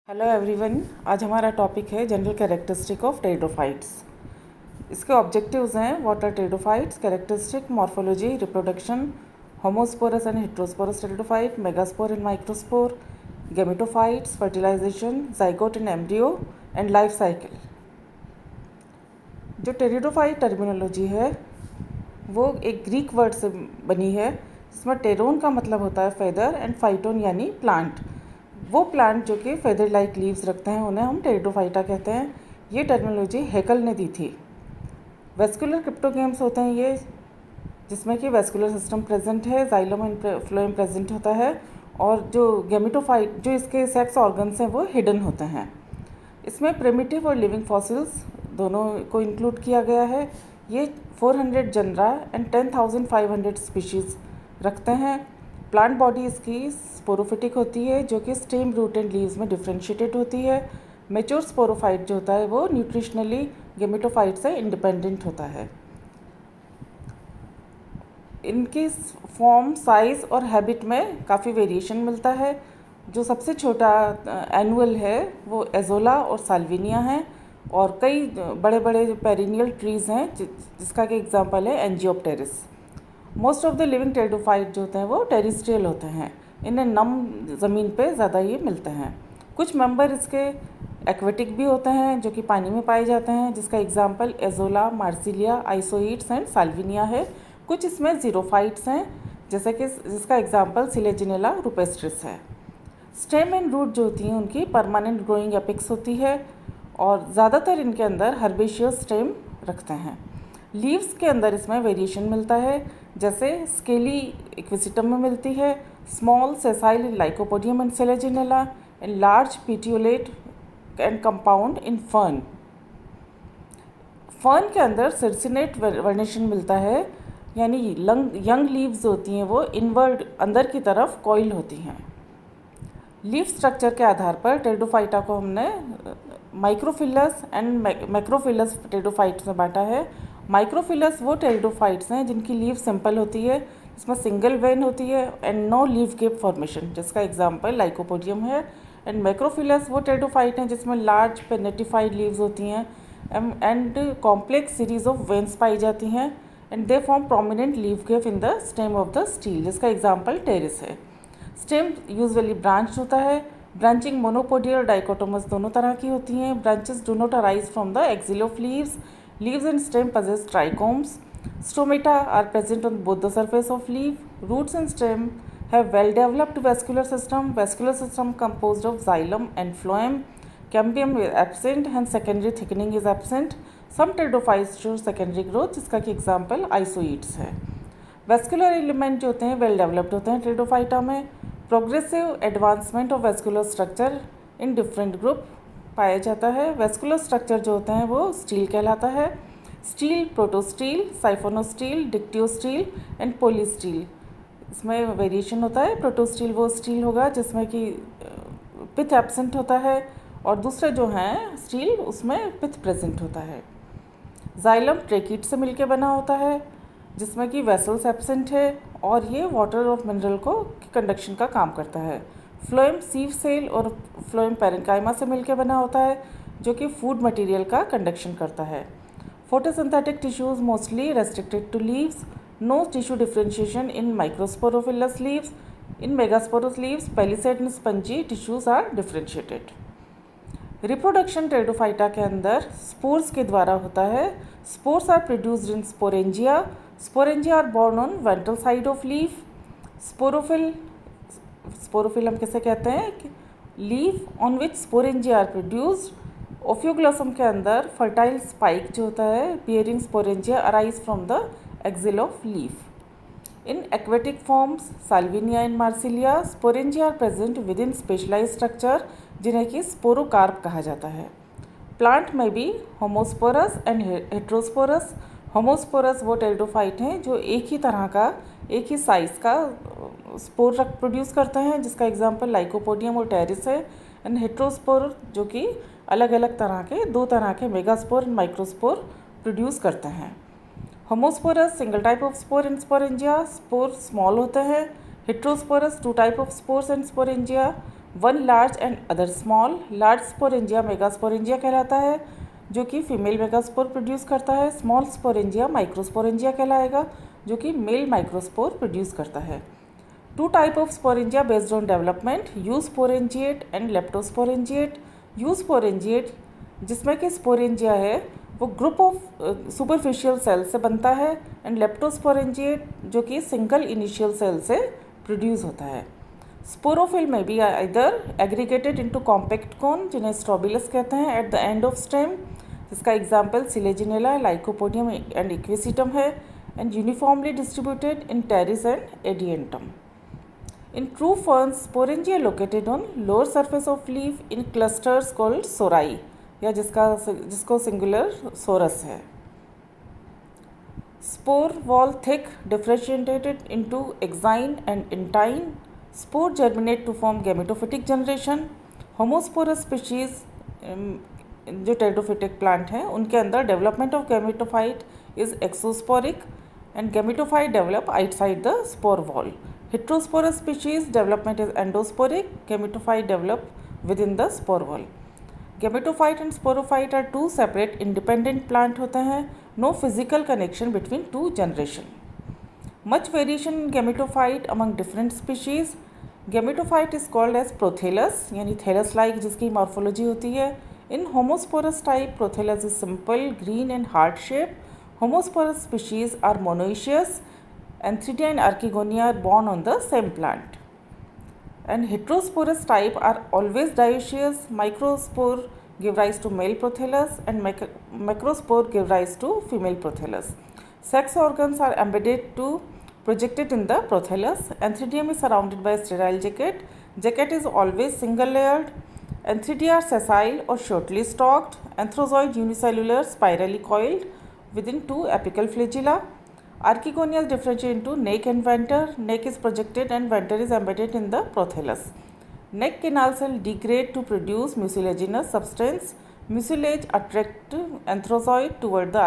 Hello everyone, आज हमारा topic है जनरल कैरेक्टरिस्टिक ऑफ टेरिडोफाइट्स। इसके ऑब्जेक्टिव्स हैं what are pteridophytes, characteristic, morphology, reproduction, homosporous and heterosporous pteridophyte, megaspore and microspore, gametophytes, fertilisation, zygote and embryo and life cycle. जो pteridophyte terminology है वो एक Greek word से बनी है जिसमें टेरोन का मतलब होता है फेदर एंड फाइटोन यानी प्लांट। वो प्लांट जो कि फेदर लाइक लीव्स रखते हैं उन्हें हम टेरिडोफाइटा कहते हैं। ये टर्मिनोलॉजी हेकल ने दी थी। वेस्कुलर क्रिप्टोगेम्स होते हैं ये, जिसमें कि वेस्कुलर सिस्टम प्रेजेंट है, जाइलम एंड फ्लोएम प्रेजेंट होता है, और जो गेमेटोफाइट जो इसके सेक्स ऑर्गन्स हैं वो हिडन होते हैं। इसमें प्रिमिटिव और लिविंग फॉसिल्स दोनों को इंक्लूड किया गया है। ये 400 जनरा एंड 10,500 स्पीशीज़ रखते हैं। प्लांट बॉडी इसकी स्पोरोफिटिक होती है जो कि स्टेम, रूट एंड लीव्स में डिफ्रेंशिएटेड होती है। मेच्योर स्पोरोफाइट जो होता है वो न्यूट्रिशनली गेमेटोफाइट से इंडिपेंडेंट होता है। इनकी फॉर्म, साइज़ और हैबिट में काफ़ी वेरिएशन मिलता है। जो सबसे छोटा एनुअल है वो एजोला और साल्विनिया है, और कई बड़े बड़े पेरिनियल ट्रीज़ हैं जिसका कि एग्जांपल है Angiopteris. Most of the living pteridophyte जो होते हैं वो टेरिस्ट्रियल होते हैं। इन्हें नम ज़मीन पे ज़्यादा ये मिलते हैं। कुछ मेंबर इसके एक्वेटिक भी होते हैं जो कि पानी में पाए जाते हैं, जिसका example Azolla, Marsilea, Isoetes and Salvinia है। कुछ इसमें जीरोफाइट्स हैं जैसे कि जिसका एग्जांपल सिलेजिनेला रुपेस्ट्रिस है। स्टेम एंड रूट जो होती हैं उनकी परमानेंट ग्रोइंग एपिक्स होती है, और ज़्यादातर इनके अंदर हर्बेशियस स्टेम रखते हैं। लीव्स के अंदर इसमें वेरिएशन मिलता है, जैसे स्केली इक्विसिटम में मिलती है, small sessile Lycopodium and Selaginella, and large petiolate and compound in fern. Fern के अंदर सिर्सिनेट वर्नेशन मिलता है, यानी यंग लीव्स होती हैं वो इनवर्ड अंदर की तरफ कॉइल होती हैं। लीफ स्ट्रक्चर के आधार पर टेरिडोफाइटा को हमने माइक्रोफिलस एंड मैक्रोफिलस टेरिडोफाइट्स में बांटा है। माइक्रोफिलस वो टेरिडोफाइट्स हैं जिनकी लीफ सिंपल होती है, इसमें सिंगल वेन होती है and no leaf gap formation, जिसका एग्जांपल लाइकोपोडियम है। एंड मैक्रोफिलस वो टेरिडोफाइट हैं जिसमें लार्ज पेनेटिफाइड लीव्स होती हैं and complex series of veins पाई जाती हैं, and they form prominent leaf gap in the stem of the stele, जिसका एग्जाम्पल टेरिस है। स्टेम यूजुअली ब्रांच होता है। ब्रांचिंग मोनोपोडियल और डाइकोटोमस दोनों तरह की होती हैं। Branches do not arise from the axil of leaves. Leaves and stem possess trichomes. Stomata are present on both the surface of leaf. Roots and stem have well-developed vascular system. Vascular system composed of xylem and phloem. Cambium is absent, hence secondary thickening is absent. Some pteridophytes show secondary growth, जिसका कि example isoids है। Vascular element जो होते हैं well developed होते हैं pteridophyta में। Progressive advancement of vascular structure in different group पाया जाता है। वेस्कुलर स्ट्रक्चर जो होते हैं वो स्टील कहलाता है। स्टील, प्रोटोस्टील, साइफोनोस्टील, डिक्टियोस्टील एंड पोलीस्टील, इसमें वेरिएशन होता है। प्रोटोस्टील वो स्टील होगा जिसमें कि पिथ एब्सेंट होता है, और दूसरे जो हैं स्टील उसमें पिथ प्रेजेंट होता है। जाइलम ट्रेकीट से मिलकर बना होता है जिसमें कि वेसल्स एब्सेंट है, और ये वाटर और मिनरल को कंडक्शन का काम करता है। फ्लोएम सीव सेल और फ्लोएम पैरेंकाइमा से मिलकर बना होता है जो कि फूड मटेरियल का कंडक्शन करता है। Photosynthetic tissues mostly restricted to leaves. No tissue differentiation in microsporophyllous leaves. In megasporous leaves palisade and spongy tissues are differentiated. Reproduction Pteridophyta के अंदर स्पोर्स के द्वारा होता है। Spores are produced in sporangia. Sporangia are borne on ventral side of leaf. Sporophyll हम कैसे कहते हैं कि leaf on which sporangia are produced. Ophioglossum के अंदर फर्टाइल स्पाइक जो होता है bearing sporangia arise from the axil of leaf. In aquatic forms Salvinia and Marsilea sporangia are present within specialise structure जिन्हें कि स्पोरोकार्प कहा जाता है। प्लांट में भी होमोस्पोरस एंड हेट्रोस्पोरस। होमोस्पोरस वो टेरिडोफाइट हैं जो एक ही तरह का, एक ही साइज़ का स्पोर प्रोड्यूस करते हैं, जिसका एग्जांपल लाइकोपोडियम और टेरिस है। एंड हेट्रोस्पोर जो कि अलग अलग तरह के, दो तरह के मेगास्पोर एंड माइक्रोस्पोर प्रोड्यूस करते हैं। Homosporous single type of spore in sporangia, spore small होते हैं। Heterosporous two type of spores and sporangia, one large and other small. Large sporangia megasporangia कहलाता है, जो कि फीमेल मेगास्पोर प्रोड्यूस करता है। स्मॉल स्पोरेंजिया माइक्रोस्पोरेंजिया कहलाएगा, जो कि मेल माइक्रोस्पोर प्रोड्यूस करता है। Two type of sporangia based on development, eusporangiate and leptosporangiate. Eusporangiate जिसमें कि स्पोरेंजिया है वो ग्रुप ऑफ सुपरफिशियल सेल से बनता है, एंड लेप्टोस्पोरेंजिएट जो कि सिंगल इनिशियल सेल से प्रोड्यूस होता है। स्पोरोफिल में भी इधर एग्रीगेटेड इनटू कॉम्पैक्ट कोन, जिन्हें स्ट्रोबिलस कहते हैं, at the end of stem, जिसका example Selaginella, Lycopodium and Equisetum है, and uniformly distributed in Pteris and Adiantum. In true ferns, sporangia located on lower surface of leaf in clusters called sorai, या जिसको singular source है। Spore wall thick, differentiated into exine and intine. Spore germinate to form gametophytic generation. Homosporous species जो टेरिडोफिटिक plant हैं उनके अंदर development of gametophyte is exosporic and gametophyte develop outside the spore wall. Heterosporous species development is endosporic, gametophyte develop within the spore wall. Gametophyte and sporophyte are two separate independent plant होते हैं. No physical connection between two generation. Much variation in gametophyte among different species. Gametophyte is called as prothallus, यानी thallus like जिसकी morphology होती है. In homosporous type, prothallus is simple, green and heart shape. Homosporous species are monoecious. Antheridia and Archegonia are born on the same plant. And heterosporous type are always dioecious. Microspore give rise to male prothallus and macrospore give rise to female prothallus. Sex organs are embedded to projected in the prothallus. Antheridium is surrounded by a sterile jacket. Jacket is always single layered. Antheridia are sessile or shortly stalked. Anthrozoid unicellular, spirally coiled within two apical flagella. Archegonia is differentiated into neck and venter. Neck is projected and venter is embedded in the prothallus. Neck canal cell degrade to produce mucilaginous substance. Mucilage attract anthrozoid toward the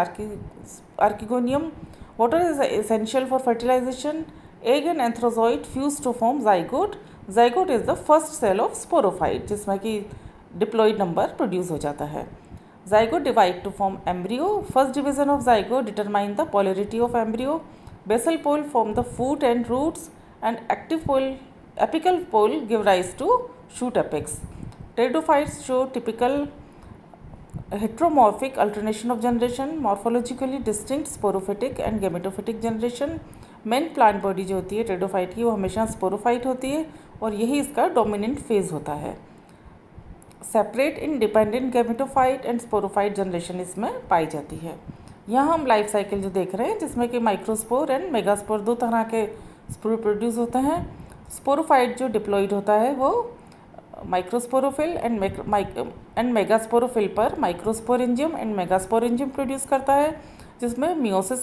archegonium. Water is essential for fertilization. Egg and anthrozoid fuse to form zygote. Zygote is the first cell of sporophyte, जिसमें कि diploid number produce हो जाता है. Zygote divide to form embryo. First division of zygote determine the polarity of embryo. Basal pole form the foot and roots, and active pole, apical pole give rise to shoot apex. Pteridophytes show typical heteromorphic alternation of generation, morphologically distinct sporophytic and gametophytic generation. Main plant body जो होती है pteridophyte की वो हमेशा sporophyte होती है और यही इसका डोमिनेंट फेज होता है. Separate independent gametophyte and sporophyte generation इसमें पाई जाती है. यहाँ हम लाइफ साइकिल जो देख रहे हैं जिसमें कि माइक्रोस्पोर एंड मेगास्पोर दो तरह के स्पोर प्रोड्यूस होते हैं. स्पोरोफाइट जो डिप्लॉइड होता है वो माइक्रोस्पोरोफिल एंड मेगास्पोरोफिल पर माइक्रोस्पोरेंजियम एंड मेगास्पोरेंजियम प्रोड्यूस करता है, जिसमें मियोसिस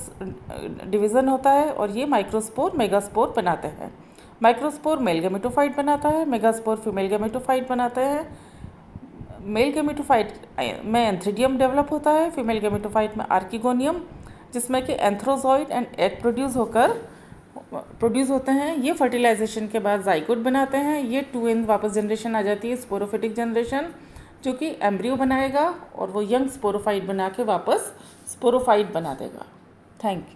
डिवीज़न होता है और ये माइक्रोस्पोर मेगास्पोर बनाते हैं. माइक्रोस्पोर मेल गैमेटोफाइट बनाता है, मेगास्पोर फीमेल गैमेटोफाइट बनाते हैं. मेल गैमेटोफाइट में एंथ्रीडियम डेवलप होता है, फीमेल गैमेटोफाइट में आर्किगोनियम, जिसमें कि एंथ्रोजॉइड एंड एग प्रोड्यूस होते हैं. ये फर्टिलाइजेशन के बाद जाइगोट बनाते हैं. ये 2n वापस जनरेशन आ जाती है स्पोरोफिटिक जनरेशन, जो कि एम्ब्रियो बनाएगा और वो यंग स्पोरोफाइट बना के वापस स्पोरोफाइट बना देगा. Thank you.